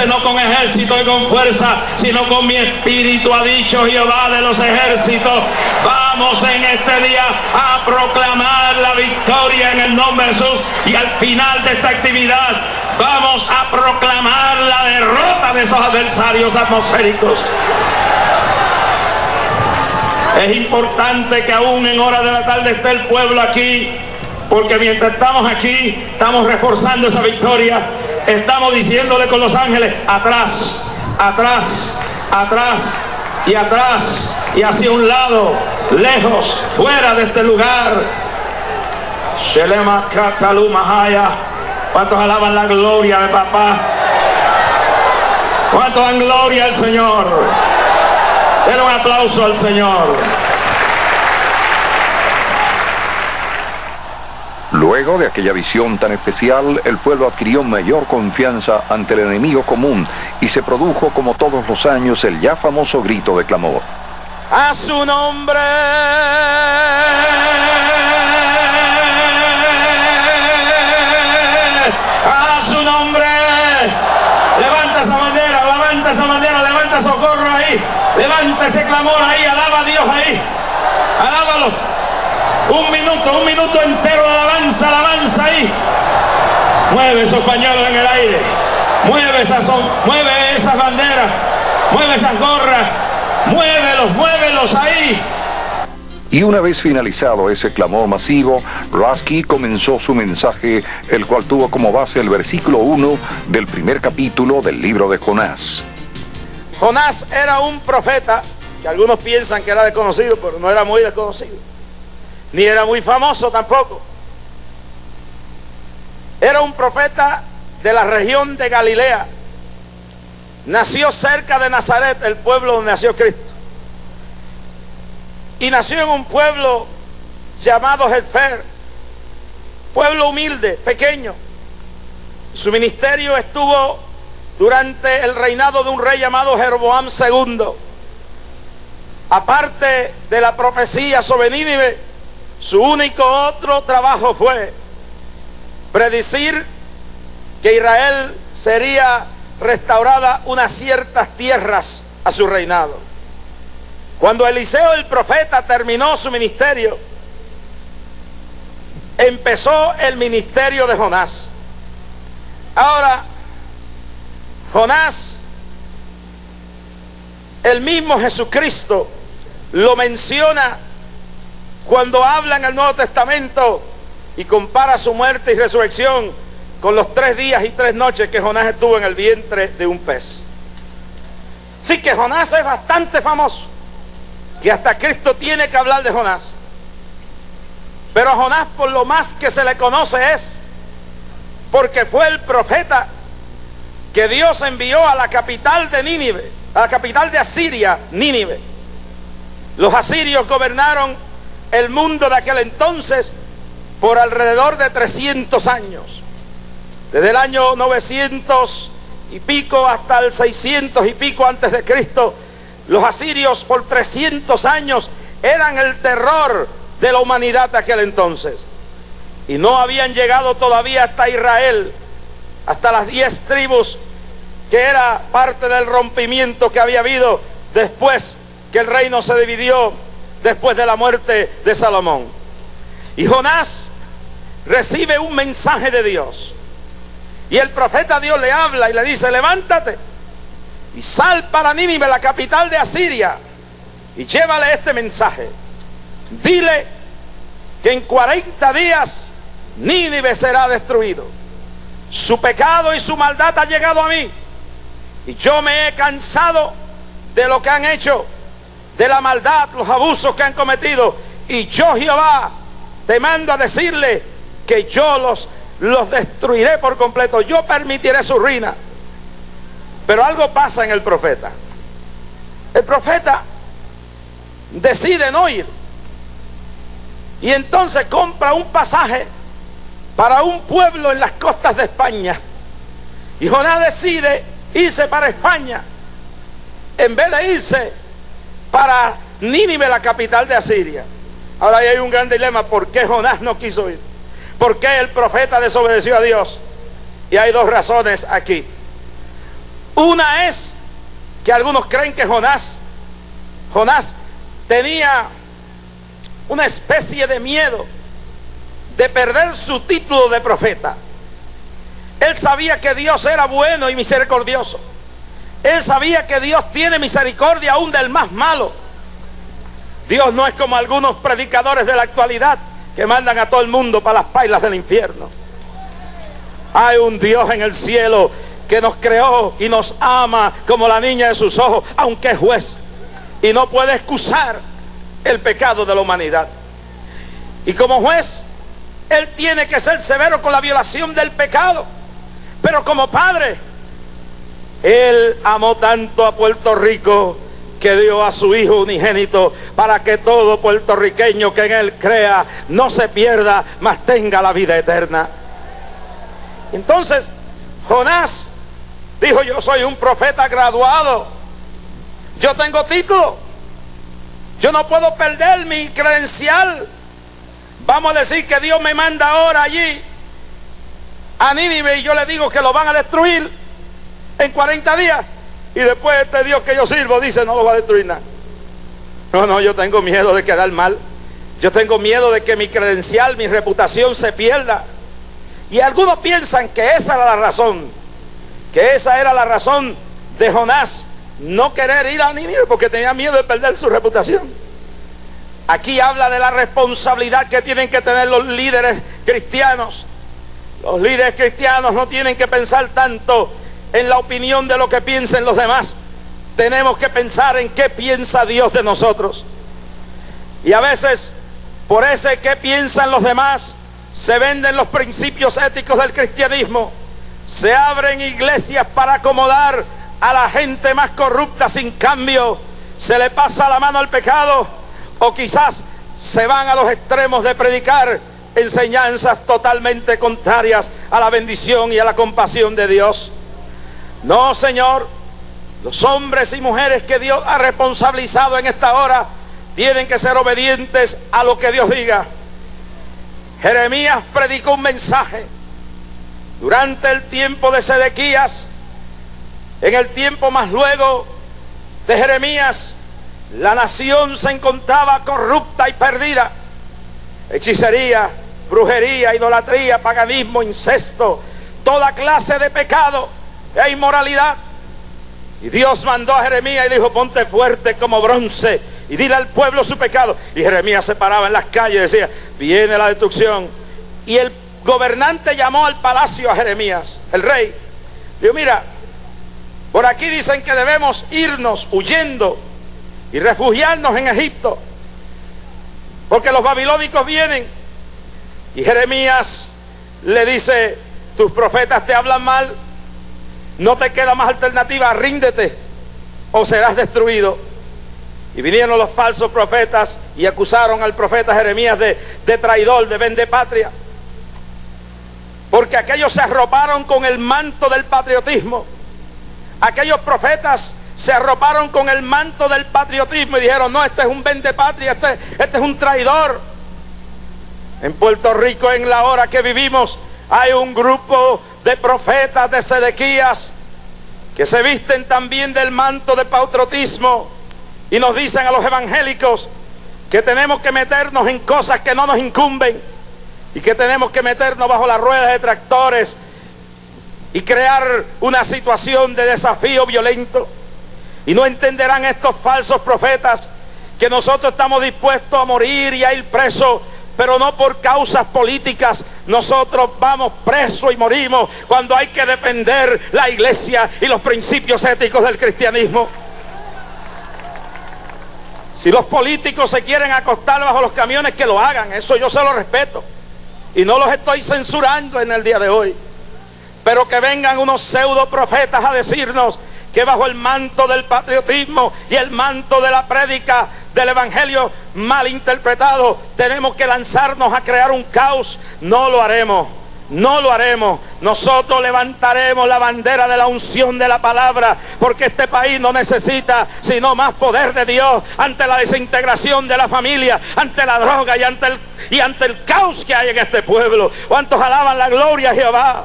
vence no con ejército y con fuerza, sino con mi espíritu, ha dicho Jehová de los ejércitos. Vamos en este día a proclamar la victoria en el nombre de Jesús, y al final de esta actividad vamos a proclamar la derrota de esos adversarios atmosféricos. Es importante que aún en hora de la tarde esté el pueblo aquí, porque mientras estamos aquí, estamos reforzando esa victoria. Estamos diciéndole con los ángeles: atrás, atrás, atrás y atrás, y hacia un lado, lejos, fuera de este lugar. Shelema Katalu Mahaya. ¿Cuántos alaban la gloria de papá? ¿Cuántos dan gloria al Señor? Den un aplauso al Señor. Luego de aquella visión tan especial, el pueblo adquirió mayor confianza ante el enemigo común y se produjo, como todos los años, el ya famoso grito de clamor. ¡A su nombre! ¡A su nombre! Levanta esa bandera, levanta esa bandera, levanta socorro ahí, levanta ese clamor ahí, alaba a Dios ahí, alábalo. Un minuto entero de alabanza, alabanza ahí. Mueve esos pañuelos en el aire, mueve esas banderas, mueve esas gorras, muévelos ahí. Y una vez finalizado ese clamor masivo, Rasky comenzó su mensaje, el cual tuvo como base el versículo 1 del primer capítulo del libro de Jonás. Jonás era un profeta que algunos piensan que era desconocido, pero no era muy desconocido, ni era muy famoso tampoco. Era un profeta de la región de Galilea. Nació cerca de Nazaret, el pueblo donde nació Cristo. Y nació en un pueblo llamado Hetfer, pueblo humilde, pequeño. Su ministerio estuvo durante el reinado de un rey llamado Jeroboam II. Aparte de la profecía sobre Nínive, su único otro trabajo fue predecir que Israel sería restaurada unas ciertas tierras a su reinado. Cuando Eliseo el profeta terminó su ministerio, empezó el ministerio de Jonás. Ahora, Jonás, el mismo Jesucristo lo menciona cuando habla en el Nuevo Testamento y compara su muerte y resurrección con los 3 días y 3 noches que Jonás estuvo en el vientre de un pez. Sí que Jonás es bastante famoso, que hasta Cristo tiene que hablar de Jonás. Pero a Jonás, por lo más que se le conoce, es porque fue el profeta que Dios envió a la capital de Nínive, a la capital de Asiria, Nínive. Los asirios gobernaron el mundo de aquel entonces por alrededor de 300 años. Desde el año 900 y pico hasta el 600 y pico antes de Cristo, los asirios por 300 años eran el terror de la humanidad de aquel entonces. Y no habían llegado todavía hasta Israel, hasta las 10 tribus, que era parte del rompimiento que había habido después que el reino se dividió, después de la muerte de Salomón. Y Jonás recibe un mensaje de Dios. Y el profeta Dios le habla y le dice: levántate y sal para Nínive, la capital de Asiria, y llévale este mensaje. Dile que en 40 días Nínive será destruido. Su pecado y su maldad ha llegado a mí, y yo me he cansado de lo que han hecho, de la maldad, los abusos que han cometido, y yo, Jehová, te mando a decirle que yo los destruiré por completo. Yo permitiré su ruina. Pero algo pasa en el profeta. El profeta decide no ir, y entonces compra un pasaje para un pueblo en las costas de España. Y Jonás decide irse para España en vez de irse para Nínive, la capital de Asiria. Ahora ahí hay un gran dilema: ¿por qué Jonás no quiso ir? ¿Por qué el profeta desobedeció a Dios? Y hay 2 razones aquí. Una es que algunos creen que Jonás tenía una especie de miedo de perder su título de profeta. Él sabía que Dios era bueno y misericordioso. Él sabía que Dios tiene misericordia aún del más malo. Dios no es como algunos predicadores de la actualidad que mandan a todo el mundo para las pailas del infierno. Hay un Dios en el cielo que nos creó y nos ama como la niña de sus ojos, aunque es juez, y no puede excusar el pecado de la humanidad. Y como juez, Él tiene que ser severo con la violación del pecado. Pero como padre, Él amó tanto a Puerto Rico que dio a su Hijo unigénito para que todo puertorriqueño que en Él crea no se pierda, mas tenga la vida eterna. Entonces Jonás dijo: yo soy un profeta graduado, yo tengo título, yo no puedo perder mi credencial. Vamos a decir que Dios me manda ahora allí a Nínive y yo le digo que lo van a destruir en 40 días, y después este Dios que yo sirvo dice no lo va a destruir nada. No, yo tengo miedo de quedar mal. Yo tengo miedo de que mi credencial, mi reputación se pierda. Y algunos piensan que esa era la razón, que esa era la razón de Jonás no querer ir a Nínive, porque tenía miedo de perder su reputación. Aquí habla de la responsabilidad que tienen que tener los líderes cristianos. Los líderes cristianos no tienen que pensar tanto en la opinión de lo que piensen los demás. Tenemos que pensar en qué piensa Dios de nosotros. Y a veces, por ese qué piensan los demás, se venden los principios éticos del cristianismo. Se abren iglesias para acomodar a la gente más corrupta sin cambio. Se le pasa la mano al pecado, o quizás se van a los extremos de predicar enseñanzas totalmente contrarias a la bendición y a la compasión de Dios. No, Señor, los hombres y mujeres que Dios ha responsabilizado en esta hora tienen que ser obedientes a lo que Dios diga. Jeremías predicó un mensaje durante el tiempo de Sedequías. En el tiempo más luego de Jeremías, la nación se encontraba corrupta y perdida. Hechicería, brujería, idolatría, paganismo, incesto, toda clase de pecado e inmoralidad. Y Dios mandó a Jeremías y le dijo: ponte fuerte como bronce y dile al pueblo su pecado. Y Jeremías se paraba en las calles y decía: viene la destrucción. Y el gobernante llamó al palacio a Jeremías, el rey. Dijo: mira, por aquí dicen que debemos irnos huyendo y refugiarnos en Egipto, porque los babilónicos vienen. Y Jeremías le dice: tus profetas te hablan mal, no te queda más alternativa, ríndete o serás destruido. Y vinieron los falsos profetas y acusaron al profeta Jeremías de traidor, de vendepatria, porque aquellos se arroparon con el manto del patriotismo. Aquellos profetas se arroparon con el manto del patriotismo y dijeron: no, este es un vendepatria, este es un traidor. En Puerto Rico, en la hora que vivimos, hay un grupo de profetas de Sedequías que se visten también del manto de patriotismo y nos dicen a los evangélicos que tenemos que meternos en cosas que no nos incumben y que tenemos que meternos bajo las ruedas de tractores y crear una situación de desafío violento. Y no entenderán estos falsos profetas que nosotros estamos dispuestos a morir y a ir presos, pero no por causas políticas. Nosotros vamos presos y morimos cuando hay que defender la iglesia y los principios éticos del cristianismo. Si los políticos se quieren acostar bajo los camiones, que lo hagan, eso yo se lo respeto y no los estoy censurando en el día de hoy. Pero que vengan unos pseudo profetas a decirnos que bajo el manto del patriotismo y el manto de la prédica del evangelio mal interpretado tenemos que lanzarnos a crear un caos. No lo haremos, no lo haremos. Nosotros levantaremos la bandera de la unción de la palabra, porque este país no necesita sino más poder de Dios ante la desintegración de la familia, ante la droga y ante el caos que hay en este pueblo. ¿Cuántos alaban la gloria a Jehová?